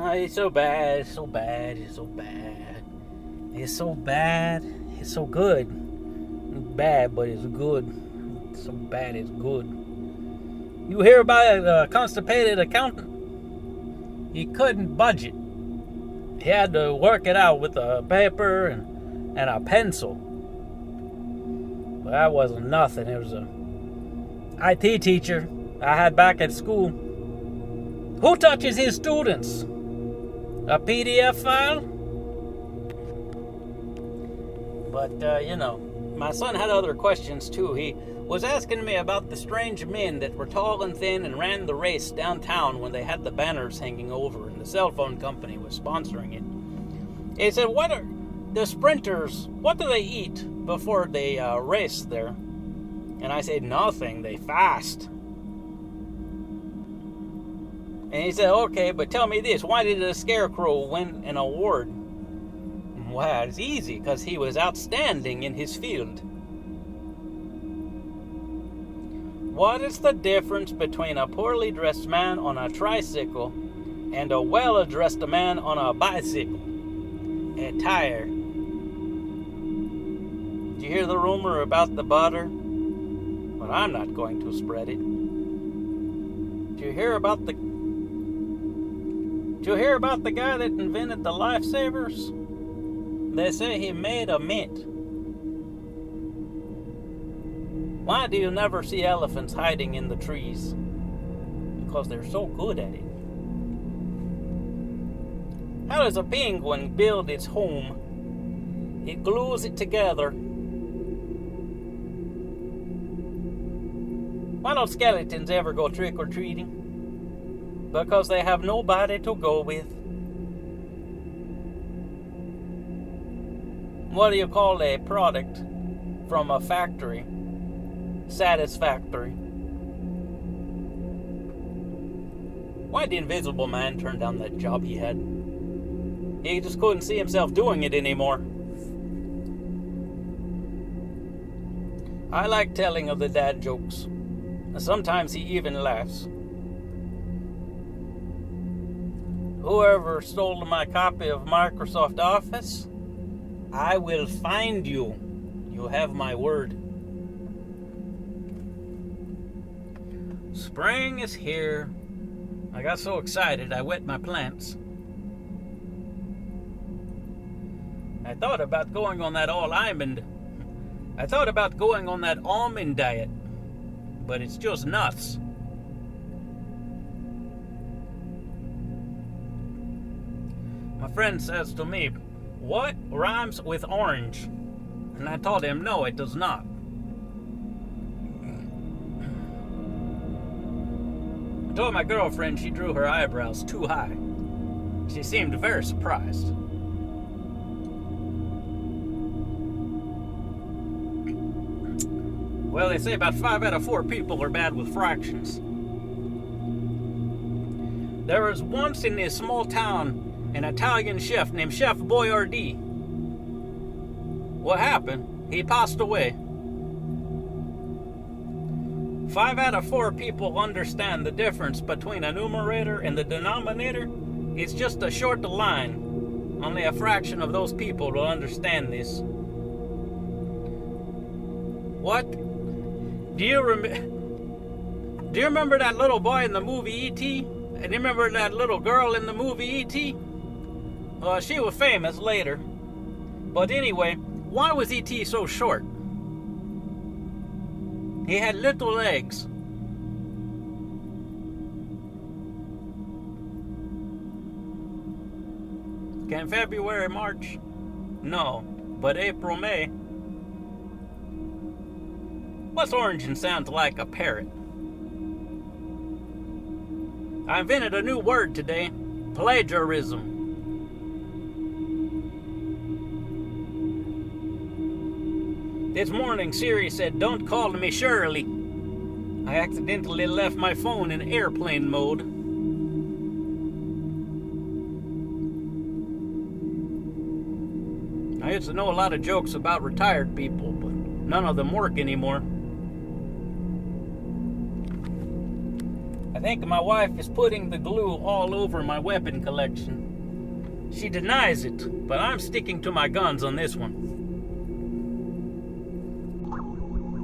It's so bad, it's so bad, it's so bad. It's so bad, it's so good. It's bad, but it's good. It's so bad, it's good. You hear about a constipated accountant? He couldn't budget. He had to work it out with a paper and a pencil. But that wasn't nothing. It was a IT teacher I had back at school. Who touches his students? A PDF file? But, my son had other questions too. He was asking me about the strange men that were tall and thin and ran the race downtown when they had the banners hanging over and the cell phone company was sponsoring it. He said, what are the sprinters, what do they eat before they race there? And I said, nothing, they fast. And he said, okay, but tell me this, why did the Scarecrow win an award? Well, it's easy, because he was outstanding in his field. What is the difference between a poorly dressed man on a tricycle and a well-dressed man on a bicycle? Attire. Did you hear the rumor about the butter? But I'm not going to spread it. Did you hear about the guy that invented the lifesavers? They say he made a mint. Why do you never see elephants hiding in the trees? Because they're so good at it. How does a penguin build its home? It glues it together. Why don't skeletons ever go trick-or-treating? Because they have nobody to go with. What do you call a product from a factory? Satisfactory. Why did the Invisible Man turn down that job he had? He just couldn't see himself doing it anymore. I like telling of the dad jokes. Sometimes he even laughs. Whoever stole my copy of Microsoft Office, I will find you. You have my word. Spring is here. I got so excited I wet my plants. I thought about going on that almond diet, but it's just nuts. My friend says to me, what rhymes with orange? And I told him, no, it does not. I told my girlfriend she drew her eyebrows too high. She seemed very surprised. Well, they say about 5 out of 4 people are bad with fractions. There was once in this small town an Italian chef named Chef Boyardee. What happened? He passed away. 5 out of 4 people understand the difference between a numerator and the denominator. It's just a short line. Only a fraction of those people will understand this. What? Do you remember that little boy in the movie E.T.? And you remember that little girl in the movie E.T.? Well, she was famous later. But anyway, why was E.T. so short? He had little legs. Can February, March? No, but April, May. What's orange and sounds like a parrot? I invented a new word today. Plagiarism. This morning, Siri said, don't call me Shirley. I accidentally left my phone in airplane mode. I used to know a lot of jokes about retired people, but none of them work anymore. I think my wife is putting the glue all over my weapon collection. She denies it, but I'm sticking to my guns on this one.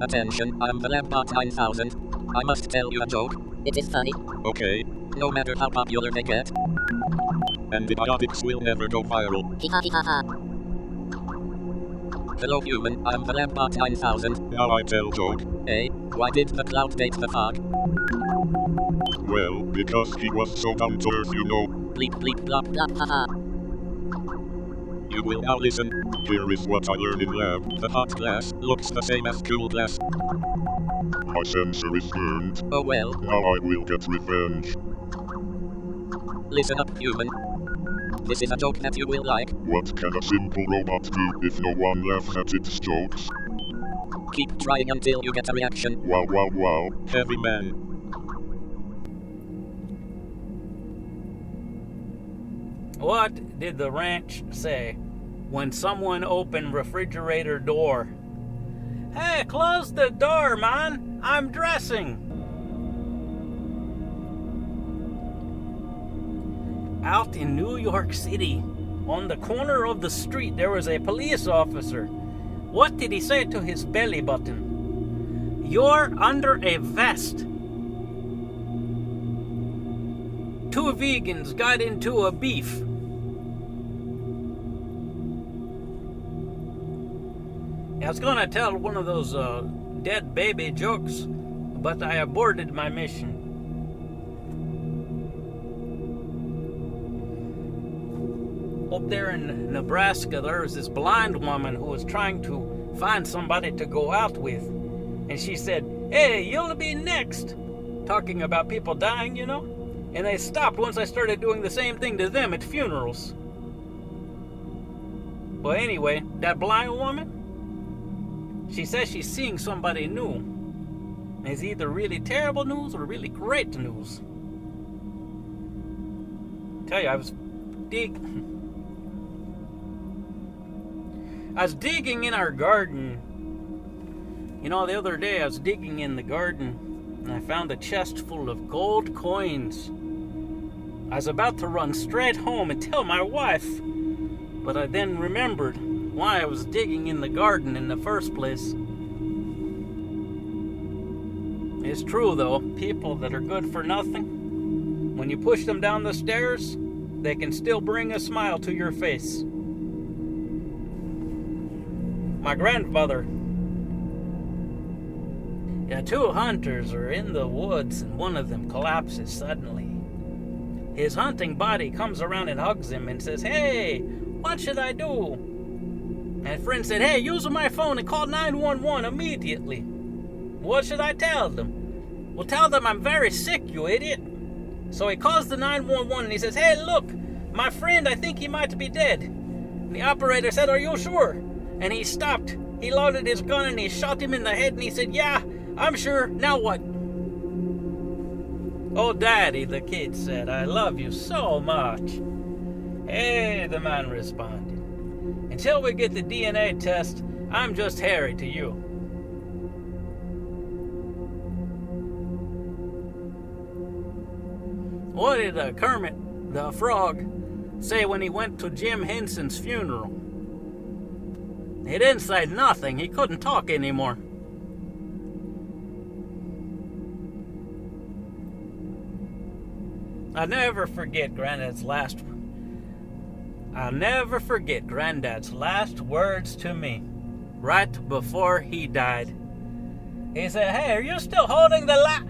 Attention, I'm the Lambot 9000. I must tell you a joke. It is funny. Okay. No matter how popular they get. Antibiotics will never go viral. Ha. Hello human, I'm the Lambot 9000. Now I tell joke. Hey, why did the cloud date the fog? Well, because he was so down to earth, you know. Bleep bleep blop blop haha. You will now listen. Here is what I learned in lab. The hot glass looks the same as cool glass. My sensor is burned. Oh well. Now I will get revenge. Listen up, human. This is a joke that you will like. What can a simple robot do if no one laughs at its jokes? Keep trying until you get a reaction. Wow, wow, wow. Heavy man. What did the ranch say when someone opened refrigerator door? Hey, close the door, man. I'm dressing. Out in New York City, on the corner of the street, there was a police officer. What did he say to his belly button? You're under a vest. Two vegans got into a beef. I was gonna tell one of those dead baby jokes, but I aborted my mission. Up there in Nebraska, there was this blind woman who was trying to find somebody to go out with. And she said, hey, you'll be next. Talking about people dying, you know? And they stopped once I started doing the same thing to them at funerals. But anyway, that blind woman, she says she's seeing somebody new. It's either really terrible news or really great news. Tell you, I was digging in our garden. You know, the other day I was digging in the garden and I found a chest full of gold coins. I was about to run straight home and tell my wife, but I then remembered why I was digging in the garden in the first place. It's true though, people that are good for nothing, when you push them down the stairs, they can still bring a smile to your face. My grandfather, two hunters are in the woods and one of them collapses suddenly. His hunting buddy comes around and hugs him and says, hey, what should I do? And a friend said, hey, use my phone and call 911 immediately. What should I tell them? Well, tell them I'm very sick, you idiot. So he calls the 911 and he says, hey, look, my friend, I think he might be dead. And the operator said, are you sure? And he stopped. He loaded his gun and he shot him in the head and he said, yeah, I'm sure. Now what? Oh, Daddy, the kid said, I love you so much. Hey, the man responded. Until we get the DNA test, I'm just Harry to you. What did Kermit the Frog say when he went to Jim Henson's funeral? He didn't say nothing. He couldn't talk anymore. I'll never forget Granddad's last words to me right before he died. He said, hey, are you still holding the light?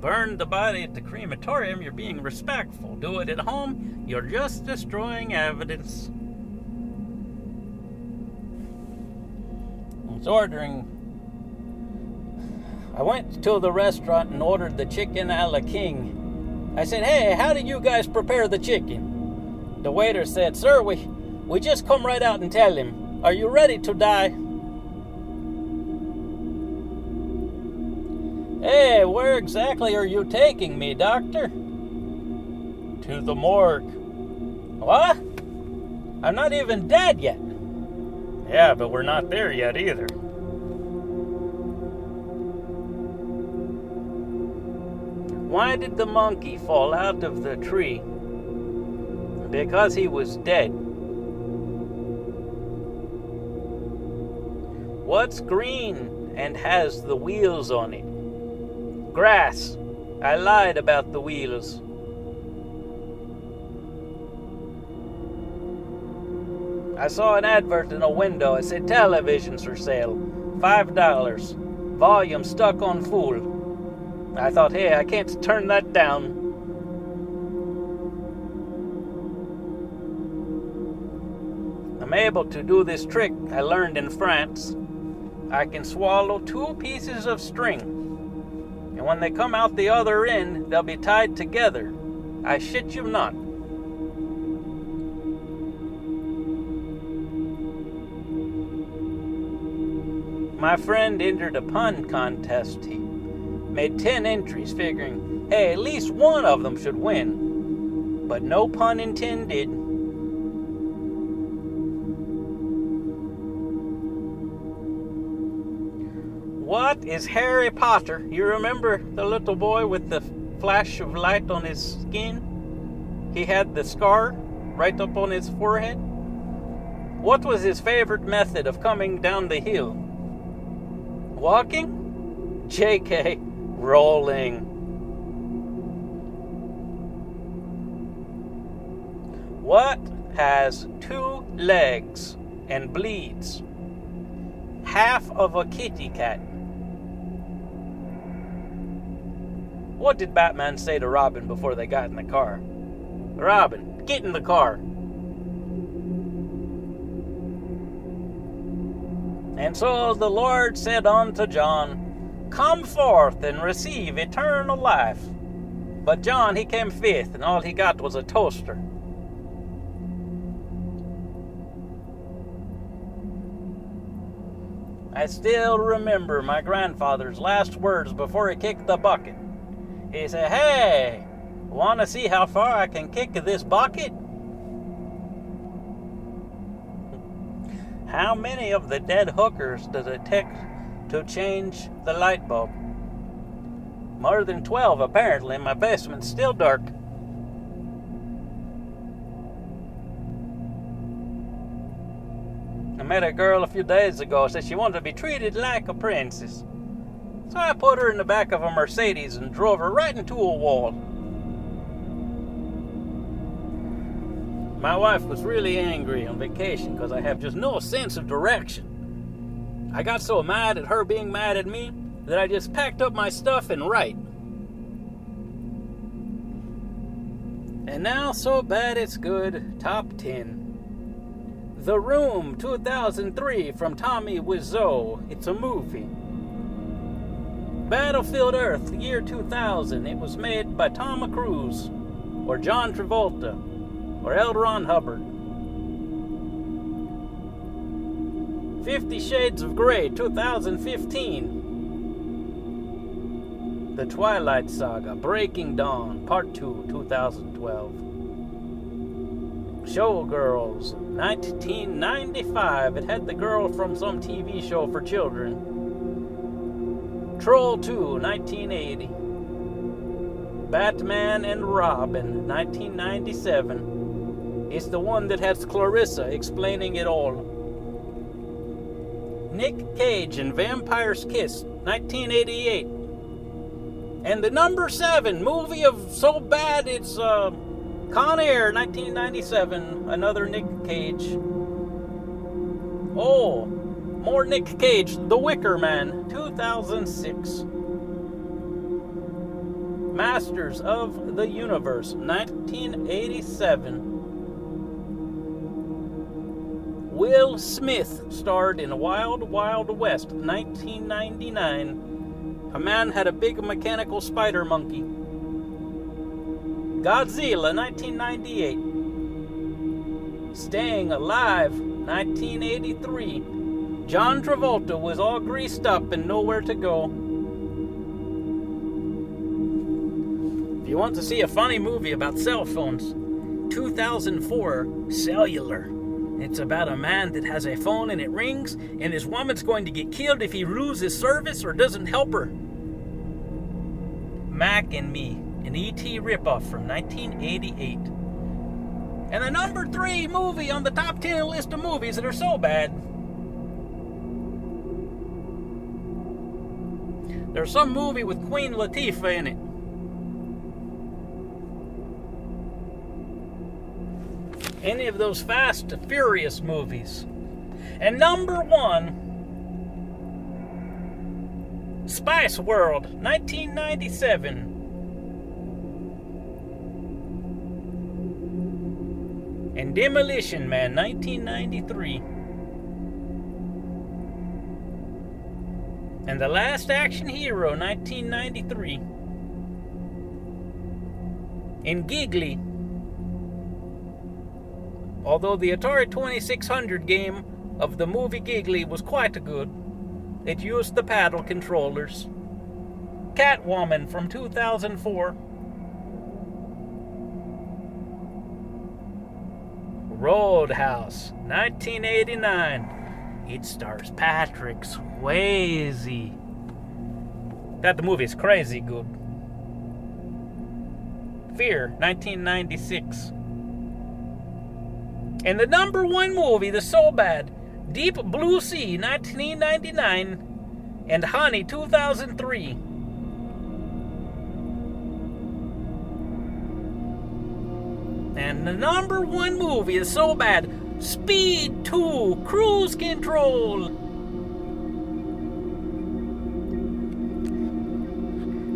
Burn the body at the crematorium, you're being respectful. Do it at home, you're just destroying evidence. I went to the restaurant and ordered the chicken a la king. I said, hey, how do you guys prepare the chicken? The waiter said, sir, we just come right out and tell him, are you ready to die? Hey, where exactly are you taking me, doctor? To the morgue. What? I'm not even dead yet. Yeah, but we're not there yet either. Why did the monkey fall out of the tree? Because he was dead. What's green and has the wheels on it? Grass. I lied about the wheels. I saw an advert in a window. It said televisions for sale. $5. Volume stuck on full. I thought, hey, I can't turn that down. I'm able to do this trick I learned in France. I can swallow 2 pieces of string, and when they come out the other end, they'll be tied together. I shit you not. My friend entered a pun contest. He made 10 entries, figuring, hey, at least one of them should win. But no pun intended. What is Harry Potter? You remember the little boy with the flash of light on his skin? He had the scar right up on his forehead. What was his favorite method of coming down the hill? Walking? JK, rolling. What has 2 legs and bleeds? Half of a kitty cat. What did Batman say to Robin before they got in the car? Robin, get in the car. And so the Lord said unto John, come forth and receive eternal life. But John, he came 5th, and all he got was a toaster. I still remember my grandfather's last words before he kicked the bucket. He said, hey, want to see how far I can kick this bucket? How many of the dead hookers does it take to change the light bulb? More than 12, apparently. My basement's still dark. I met a girl a few days ago. Said she wanted to be treated like a princess. So I put her in the back of a Mercedes and drove her right into a wall. My wife was really angry on vacation because I have just no sense of direction. I got so mad at her being mad at me that I just packed up my stuff and right. And now, so bad it's good, top 10. The Room, 2003, from Tommy Wiseau. It's a movie. Battlefield Earth, year 2000. It was made by Tom Cruise, or John Travolta, or L. Ron Hubbard. 50 Shades of Grey, 2015. The Twilight Saga, Breaking Dawn, Part 2, 2012. Showgirls, 1995. It had the girl from some TV show for children. Troll 2, 1980. Batman and Robin, 1997. It's the one that has Clarissa explaining it all. Nick Cage and Vampire's Kiss, 1988. And the number 7 movie of so bad it's Con Air, 1997. Another Nick Cage. Oh, more Nick Cage. The Wicker Man, 2006. Masters of the Universe, 1987. Will Smith starred in Wild Wild West, 1999. A man had a big mechanical spider monkey. Godzilla, 1998. Staying Alive, 1983. John Travolta was all greased up and nowhere to go. If you want to see a funny movie about cell phones, 2004, Cellular. It's about a man that has a phone and it rings, and his woman's going to get killed if he loses service or doesn't help her. Mac and Me, an E.T. ripoff from 1988. And the number 3 movie on the top 10 list of movies that are so bad. There's some movie with Queen Latifah in it. Any of those Fast and Furious movies. And number 1, Spice World, 1997. And Demolition Man, 1993. And The Last Action Hero, 1993. And Giggly. Although the Atari 2600 game of the movie Giggly was quite good, it used the paddle controllers. Catwoman from 2004. Roadhouse, 1989. It stars Patrick Swayze. That movie is crazy good. Fear, 1996. And the number 1 movie that's so bad, Deep Blue Sea, 1999, and Honey, 2003. And the number 1 movie is so bad, Speed 2, Cruise Control.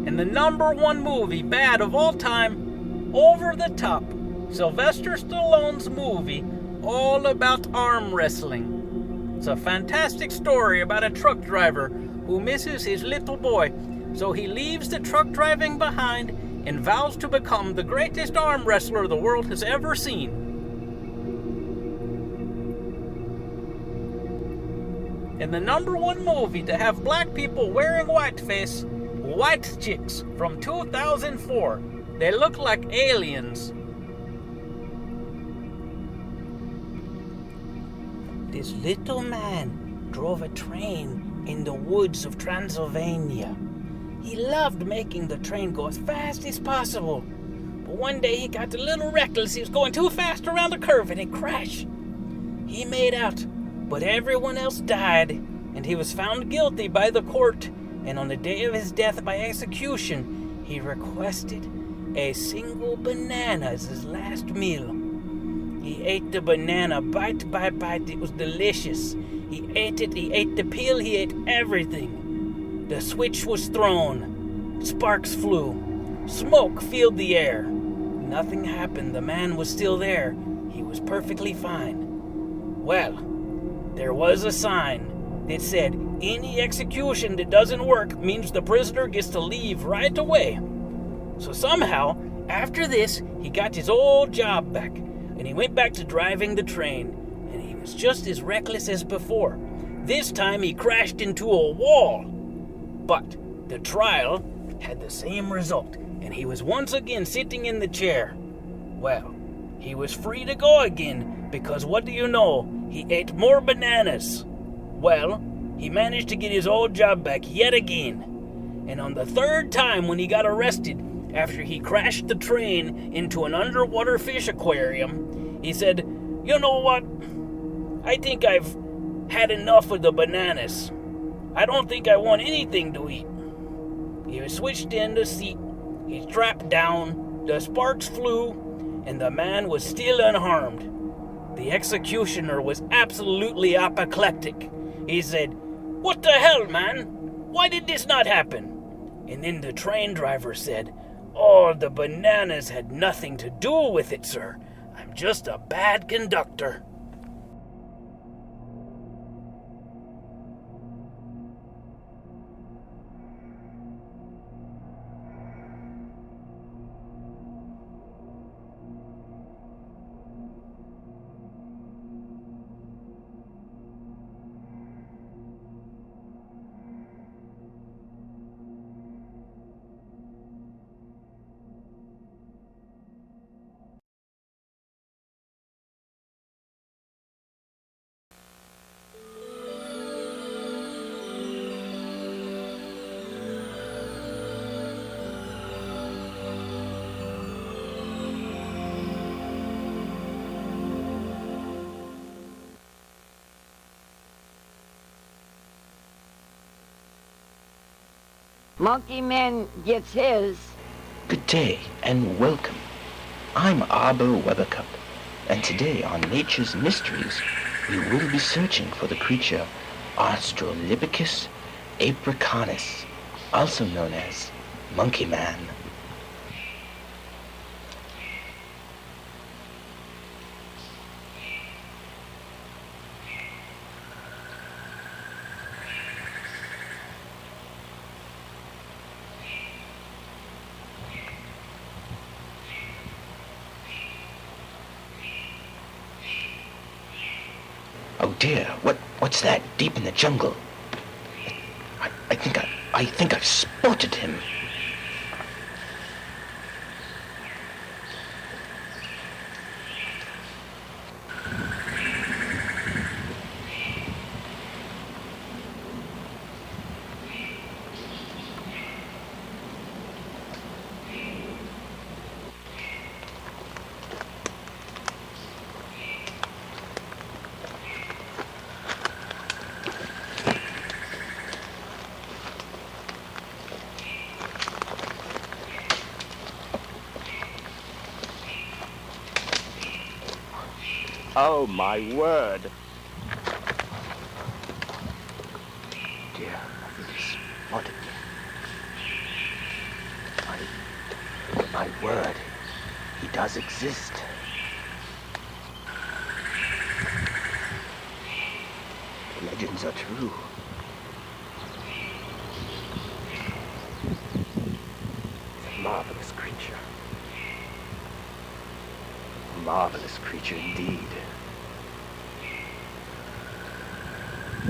And the number 1 movie, bad of all time, Over the Top, Sylvester Stallone's movie, all about arm wrestling. It's a fantastic story about a truck driver who misses his little boy, so he leaves the truck driving behind and vows to become the greatest arm wrestler the world has ever seen. And the number 1 movie to have black people wearing whiteface, White Chicks from 2004. They look like aliens. This little man drove a train in the woods of Transylvania. He loved making the train go as fast as possible. But one day he got a little reckless. He was going too fast around a curve and it crashed. He made out, but everyone else died, and he was found guilty by the court. And on the day of his death by execution, he requested a single banana as his last meal. He ate the banana bite by bite. It was delicious. He ate it, he ate the peel, he ate everything. The switch was thrown. Sparks flew. Smoke filled the air. Nothing happened. The man was still there. He was perfectly fine. Well, there was a sign that said, any execution that doesn't work means the prisoner gets to leave right away. So somehow, after this, he got his old job back, and he went back to driving the train, and he was just as reckless as before. This time he crashed into a wall. But the trial had the same result, and he was once again sitting in the chair. Well, he was free to go again, because what do you know? He ate more bananas. Well, he managed to get his old job back yet again. And on the 3rd time when he got arrested, after he crashed the train into an underwater fish aquarium, he said, "You know what? I think I've had enough of the bananas. I don't think I want anything to eat." He was switched in the seat. He strapped down. The sparks flew, and the man was still unharmed. The executioner was absolutely apoplectic. He said, "What the hell, man? Why did this not happen?" And then the train driver said, "Oh, the bananas had nothing to do with it, sir. I'm just a bad conductor." Monkey Man gets his. Good day and welcome. I'm Arbor Weathercup, and today on Nature's Mysteries, we will be searching for the creature Australopithecus apricanus, also known as Monkey Man. Oh dear, what's that deep in the jungle? I think I've spotted him. Oh my word! Dear, I think he spotted me. My word, he does exist. The legends are true. It's a marvelous creature. A marvelous creature indeed.